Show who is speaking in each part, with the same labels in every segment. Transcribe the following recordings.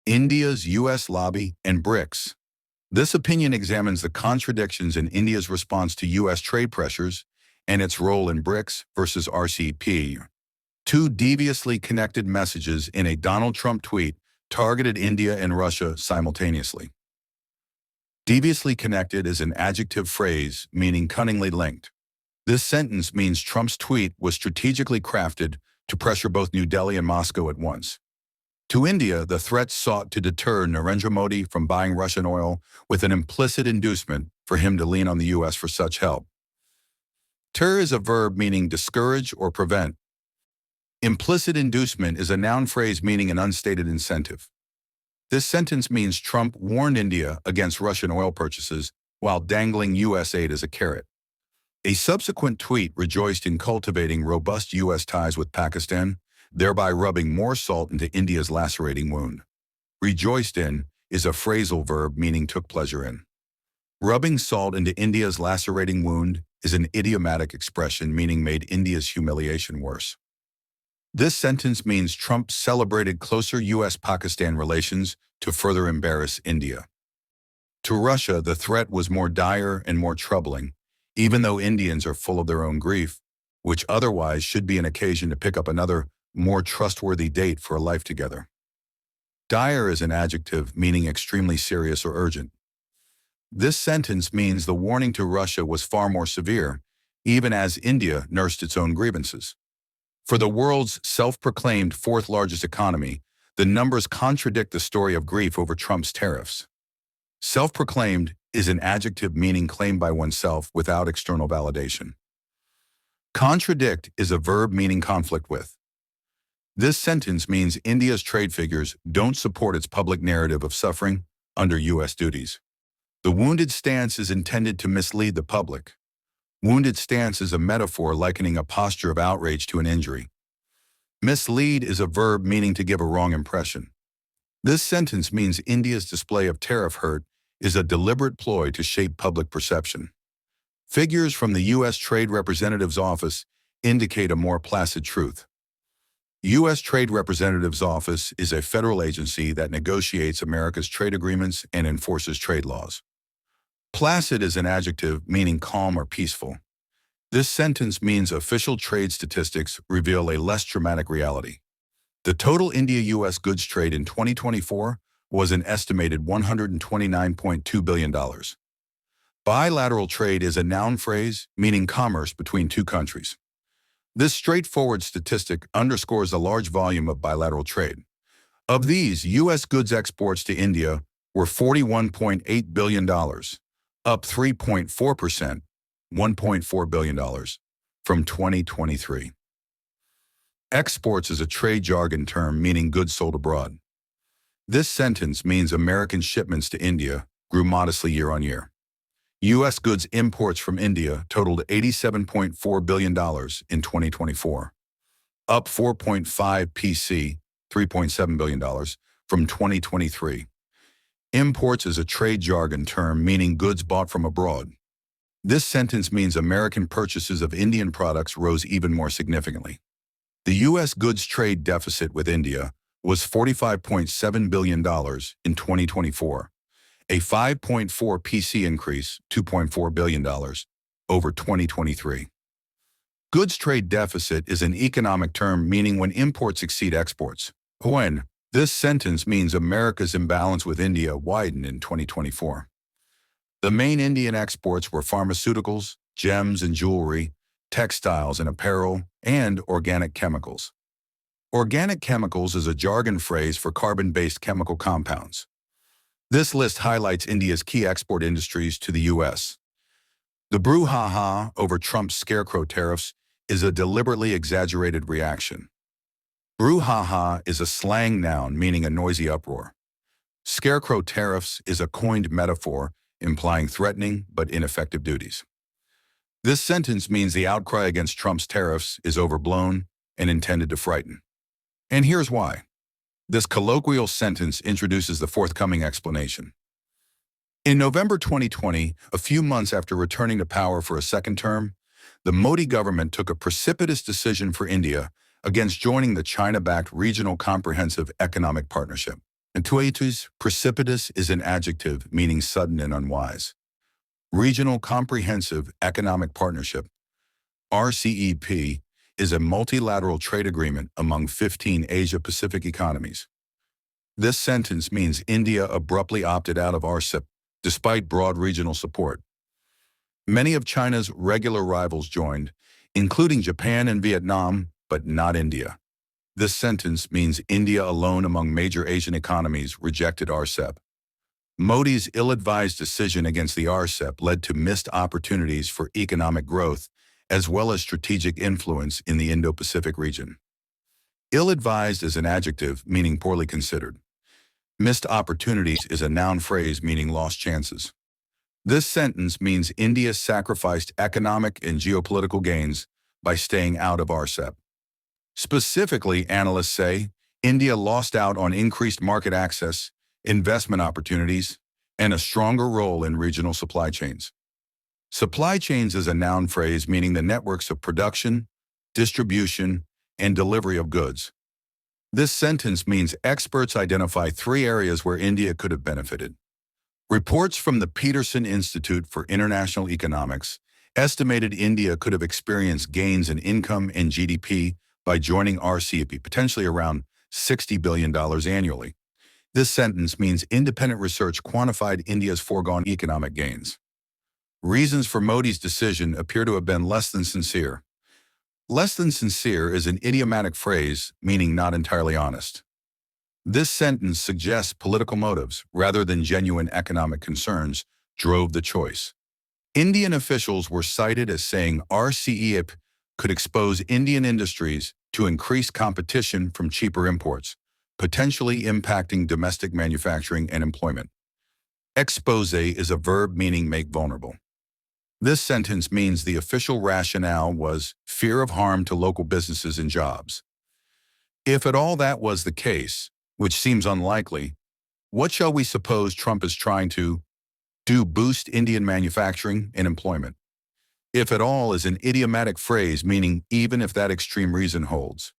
Speaker 1: India's US Lobby and BRICS. This opinion examines the contradictions in India's response to US trade pressures and its role in BRICS versus RCEP. Two deviously connected messages in a Donald Trump tweet targeted India and Russia simultaneously. Deviously connected is an adjective phrase meaning cunningly linked. This sentence means Trump's tweet was strategically crafted to pressure both New Delhi and Moscow at once. To India, the threat sought to deter Narendra Modi from buying Russian oil with an implicit inducement for him to lean on the U.S. for such help. Deter is a verb meaning discourage or prevent. Implicit inducement is a noun phrase meaning an unstated incentive. This sentence means Trump warned India against Russian oil purchases while dangling U.S. aid as a carrot. A subsequent tweet rejoiced in cultivating robust U.S. ties with Pakistan, thereby rubbing more salt into India's lacerating wound. Rejoiced in is a phrasal verb meaning took pleasure in. Rubbing salt into India's lacerating wound is an idiomatic expression meaning made India's humiliation worse. This sentence means Trump celebrated closer U.S.-Pakistan relations to further embarrass India. To Russia, the threat was more dire and more troubling, even though Indians are full of their own grief, which otherwise should be an occasion to pick up another, more trustworthy date for a life together. Dire is an adjective meaning extremely serious or urgent. This sentence means the warning to Russia was far more severe, even as India nursed its own grievances. For the world's self-proclaimed fourth largest economy, the numbers contradict the story of grief over Trump's tariffs. Self-proclaimed is an adjective meaning claimed by oneself without external validation. Contradict is a verb meaning conflict with. This sentence means India's trade figures don't support its public narrative of suffering under U.S. duties. The wounded stance is intended to mislead the public. Wounded stance is a metaphor likening a posture of outrage to an injury. Mislead is a verb meaning to give a wrong impression. This sentence means India's display of tariff hurt is a deliberate ploy to shape public perception. Figures from the U.S. Trade Representative's Office indicate a more placid truth. U.S. Trade Representative's Office is a federal agency that negotiates America's trade agreements and enforces trade laws. Placid is an adjective meaning calm or peaceful. This sentence means official trade statistics reveal a less dramatic reality. The total India-U.S. goods trade in 2024 was an estimated $129.2 billion. Bilateral trade is a noun phrase meaning commerce between two countries. This straightforward statistic underscores a large volume of bilateral trade. Of these, U.S. goods exports to India were $41.8 billion, up 3.4%, $1.4 billion, from 2023. Exports is a trade jargon term meaning goods sold abroad. This sentence means American shipments to India grew modestly year on year. U.S. goods imports from India totaled $87.4 billion in 2024, up 4.5 PC, $3.7 billion, from 2023. Imports is a trade jargon term meaning goods bought from abroad. This sentence means American purchases of Indian products rose even more significantly. The U.S. goods trade deficit with India was $45.7 billion in 2024, a 5.4 PC increase, $2.4 billion, over 2023. Goods trade deficit is an economic term meaning when imports exceed exports. When this sentence means America's imbalance with India widened in 2024. The main Indian exports were pharmaceuticals, gems and jewelry, textiles and apparel, and organic chemicals. Organic chemicals is a jargon phrase for carbon-based chemical compounds. This list highlights India's key export industries to the U.S. The brouhaha over Trump's scarecrow tariffs is a deliberately exaggerated reaction. Brouhaha is a slang noun meaning a noisy uproar. Scarecrow tariffs is a coined metaphor implying threatening but ineffective duties. This sentence means the outcry against Trump's tariffs is overblown and intended to frighten. And here's why. This colloquial sentence introduces the forthcoming explanation. In November 2020, a few months after returning to power for a second term, the Modi government took a precipitous decision for India against joining the China-backed Regional Comprehensive Economic Partnership. And tuatus, precipitous is an adjective meaning sudden and unwise. Regional Comprehensive Economic Partnership, RCEP, is a multilateral trade agreement among 15 Asia-Pacific economies. This sentence means India abruptly opted out of RCEP, despite broad regional support. Many of China's regular rivals joined, including Japan and Vietnam, but not India. This sentence means India alone among major Asian economies rejected RCEP. Modi's ill-advised decision against the RCEP led to missed opportunities for economic growth, as well as strategic influence in the Indo-Pacific region. Ill-advised is an adjective meaning poorly considered. Missed opportunities is a noun phrase meaning lost chances. This sentence means India sacrificed economic and geopolitical gains by staying out of RCEP. Specifically, analysts say, India lost out on increased market access, investment opportunities, and a stronger role in regional supply chains. Supply chains is a noun phrase meaning the networks of production, distribution, and delivery of goods. This sentence means experts identify 3 areas where India could have benefited. Reports from the Peterson Institute for International Economics estimated India could have experienced gains in income and GDP by joining RCEP, potentially around $60 billion annually. This sentence means independent research quantified India's foregone economic gains. Reasons for Modi's decision appear to have been less than sincere. Less than sincere is an idiomatic phrase meaning not entirely honest. This sentence suggests political motives, rather than genuine economic concerns, drove the choice. Indian officials were cited as saying RCEP could expose Indian industries to increased competition from cheaper imports, potentially impacting domestic manufacturing and employment. Expose is a verb meaning make vulnerable. This sentence means the official rationale was fear of harm to local businesses and jobs. If at all that was the case, which seems unlikely, what shall we suppose Trump is trying to do? Boost Indian manufacturing and employment. If at all is an idiomatic phrase meaning even if that extreme reason holds.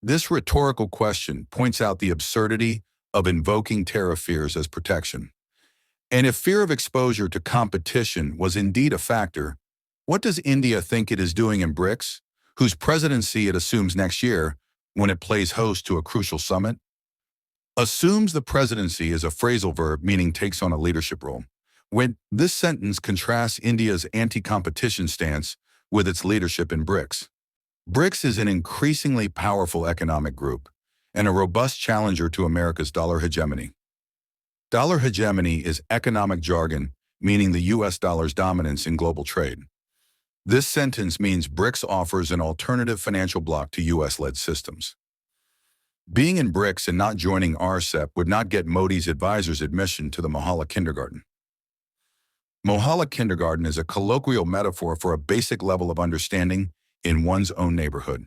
Speaker 1: This rhetorical question points out the absurdity of invoking tariff fears as protection. And if fear of exposure to competition was indeed a factor, what does India think it is doing in BRICS, whose presidency it assumes next year when it plays host to a crucial summit? Assumes the presidency is a phrasal verb meaning takes on a leadership role. When this sentence contrasts India's anti-competition stance with its leadership in BRICS. BRICS is an increasingly powerful economic group and a robust challenger to America's dollar hegemony. Dollar hegemony is economic jargon meaning the US dollar's dominance in global trade. This sentence means BRICS offers an alternative financial bloc to US-led systems. Being in BRICS and not joining RCEP would not get Modi's advisors admission to the Mohalla kindergarten. Mohalla kindergarten is a colloquial metaphor for a basic level of understanding in one's own neighborhood.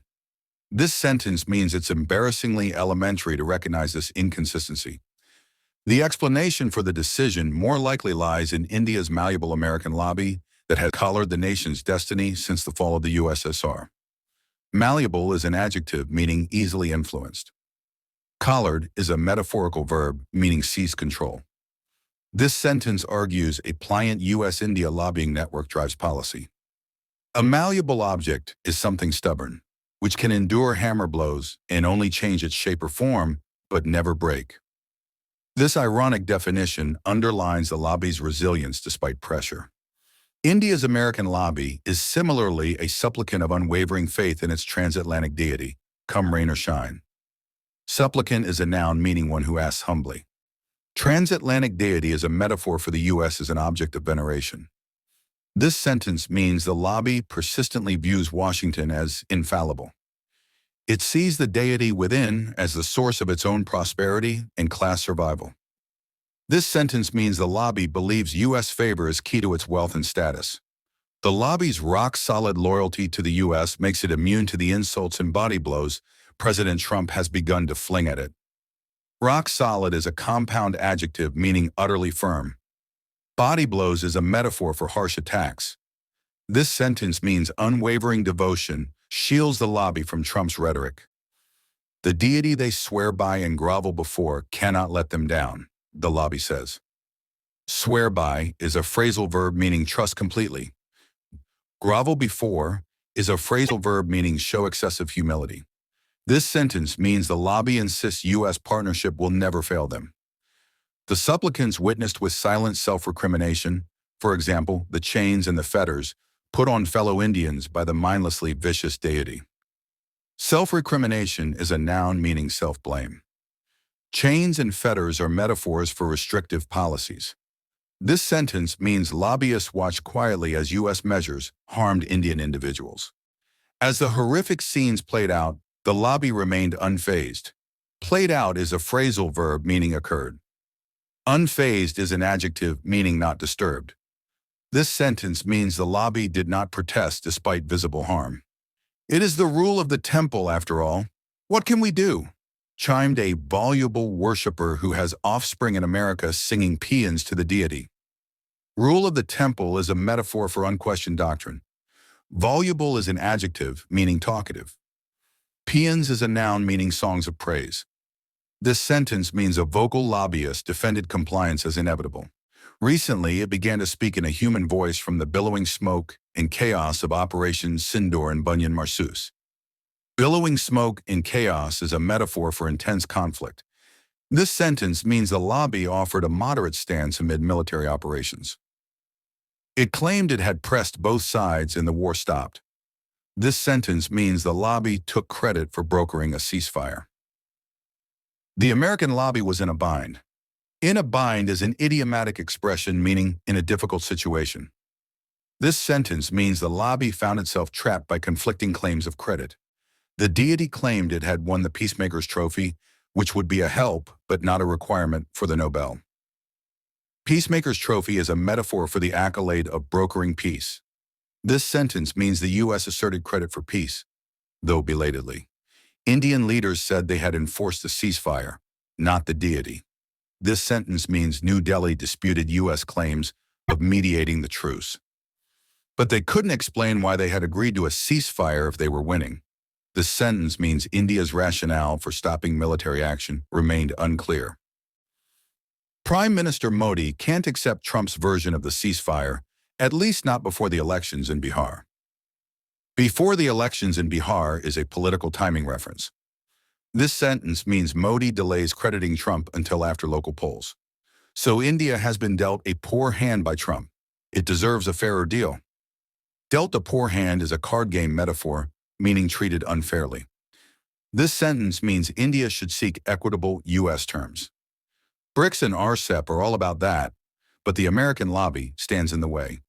Speaker 1: This sentence means it's embarrassingly elementary to recognize this inconsistency. The explanation for the decision more likely lies in India's malleable American lobby that has colored the nation's destiny since the fall of the USSR. Malleable is an adjective meaning easily influenced. Collared is a metaphorical verb meaning seize control. This sentence argues a pliant US-India lobbying network drives policy. A malleable object is something stubborn, which can endure hammer blows and only change its shape or form, but never break. This ironic definition underlines the lobby's resilience despite pressure. India's American lobby is similarly a supplicant of unwavering faith in its transatlantic deity, come rain or shine. Supplicant is a noun meaning one who asks humbly. Transatlantic deity is a metaphor for the U.S. as an object of veneration. This sentence means the lobby persistently views Washington as infallible. It sees the deity within as the source of its own prosperity and class survival. This sentence means the lobby believes U.S. favor is key to its wealth and status. The lobby's rock-solid loyalty to the U.S. makes it immune to the insults and body blows President Trump has begun to fling at it. Rock solid is a compound adjective meaning utterly firm. Body blows is a metaphor for harsh attacks. This sentence means unwavering devotion shields the lobby from Trump's rhetoric. The deity they swear by and grovel before cannot let them down, the lobby says. Swear by is a phrasal verb meaning trust completely. Grovel before is a phrasal verb meaning show excessive humility. This sentence means the lobby insists U.S. partnership will never fail them. The supplicants witnessed with silent self-recrimination, for example, the chains and the fetters, put on fellow Indians by the mindlessly vicious deity. Self-recrimination is a noun meaning self-blame. Chains and fetters are metaphors for restrictive policies. This sentence means lobbyists watched quietly as U.S. measures harmed Indian individuals. As the horrific scenes played out, the lobby remained unfazed. Played out is a phrasal verb meaning occurred. Unfazed is an adjective meaning not disturbed. This sentence means the lobby did not protest despite visible harm. It is the rule of the temple, after all. What can we do? Chimed a voluble worshiper who has offspring in America singing paeans to the deity. Rule of the temple is a metaphor for unquestioned doctrine. Voluble is an adjective meaning talkative. Paeans is a noun meaning songs of praise. This sentence means a vocal lobbyist defended compliance as inevitable. Recently, it began to speak in a human voice from the billowing smoke and chaos of Operation Sindoor and Bunyan Marsus. Billowing smoke and chaos is a metaphor for intense conflict. This sentence means the lobby offered a moderate stance amid military operations. It claimed it had pressed both sides and the war stopped. This sentence means the lobby took credit for brokering a ceasefire. The American lobby was in a bind. In a bind is an idiomatic expression meaning in a difficult situation. This sentence means the lobby found itself trapped by conflicting claims of credit. The deity claimed it had won the Peacemaker's Trophy, which would be a help but not a requirement for the Nobel. Peacemaker's Trophy is a metaphor for the accolade of brokering peace. This sentence means the U.S. asserted credit for peace, though belatedly. Indian leaders said they had enforced the ceasefire, not the deity. This sentence means New Delhi disputed U.S. claims of mediating the truce. But they couldn't explain why they had agreed to a ceasefire if they were winning. This sentence means India's rationale for stopping military action remained unclear. Prime Minister Modi can't accept Trump's version of the ceasefire, at least not before the elections in Bihar. Before the elections in Bihar is a political timing reference. This sentence means Modi delays crediting Trump until after local polls. So India has been dealt a poor hand by Trump. It deserves a fairer deal. Dealt a poor hand is a card game metaphor, meaning treated unfairly. This sentence means India should seek equitable U.S. terms. BRICS and RCEP are all about that, but the American lobby stands in the way.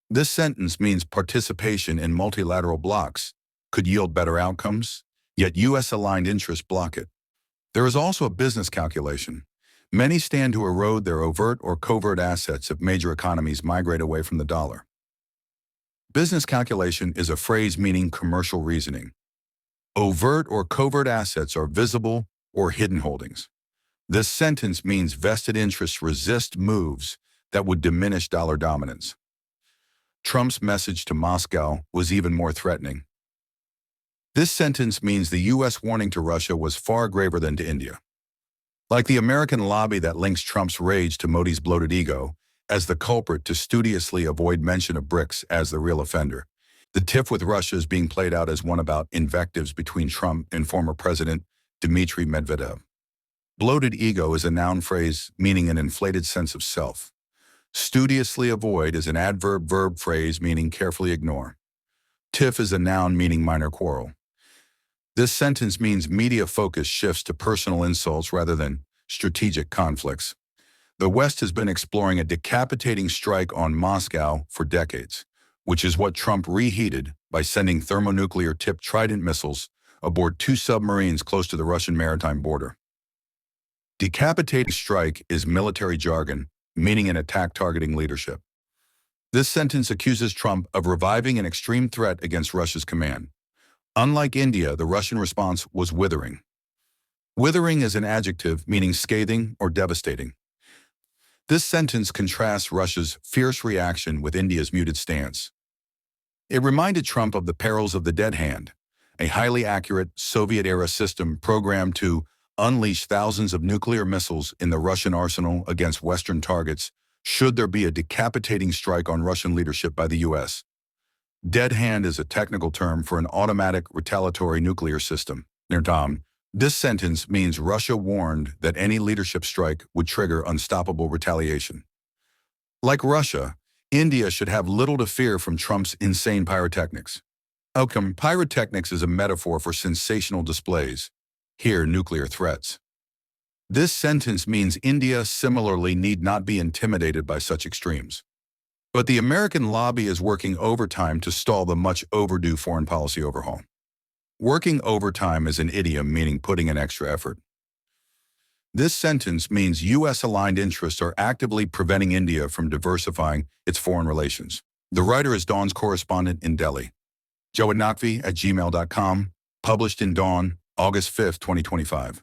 Speaker 1: This sentence means participation in multilateral blocs could yield better outcomes, yet U.S.-aligned interests block it. There is also a business calculation. Many stand to erode their overt or covert assets if major economies migrate away from the dollar. Business calculation is a phrase meaning commercial reasoning. Overt or covert assets are visible or hidden holdings. This sentence means vested interests resist moves that would diminish dollar dominance. Trump's message to Moscow was even more threatening. This sentence means the U.S. warning to Russia was far graver than to India. Like the American lobby that links Trump's rage to Modi's bloated ego as the culprit to studiously avoid mention of BRICS as the real offender, the tiff with Russia is being played out as one about invectives between Trump and former President Dmitry Medvedev. Bloated ego is a noun phrase meaning an inflated sense of self. Studiously avoid is an adverb-verb phrase meaning carefully ignore. Tiff is a noun meaning minor quarrel. This sentence means media focus shifts to personal insults rather than strategic conflicts. The West has been exploring a decapitating strike on Moscow for decades, which is what Trump reheated by sending thermonuclear-tipped Trident missiles aboard 2 submarines close to the Russian maritime border. Decapitating strike is military jargon, meaning an attack targeting leadership. This sentence accuses Trump of reviving an extreme threat against Russia's command. Unlike India, the Russian response was withering. Withering is an adjective meaning scathing or devastating. This sentence contrasts Russia's fierce reaction with India's muted stance. It reminded Trump of the perils of the dead hand, a highly accurate Soviet-era system programmed to unleash thousands of nuclear missiles in the Russian arsenal against Western targets should there be a decapitating strike on Russian leadership by the U.S. Dead hand is a technical term for an automatic retaliatory nuclear system. This sentence means Russia warned that any leadership strike would trigger unstoppable retaliation. Like Russia, India should have little to fear from Trump's insane pyrotechnics. Outcome: pyrotechnics is a metaphor for sensational displays. Here, nuclear threats. This sentence means India similarly need not be intimidated by such extremes. But the American lobby is working overtime to stall the much overdue foreign policy overhaul. Working overtime is an idiom meaning putting in extra effort. This sentence means U.S.-aligned interests are actively preventing India from diversifying its foreign relations. The writer is Dawn's correspondent in Delhi. Jawed Naqvi at gmail.com, published in Dawn, August 5, 2025.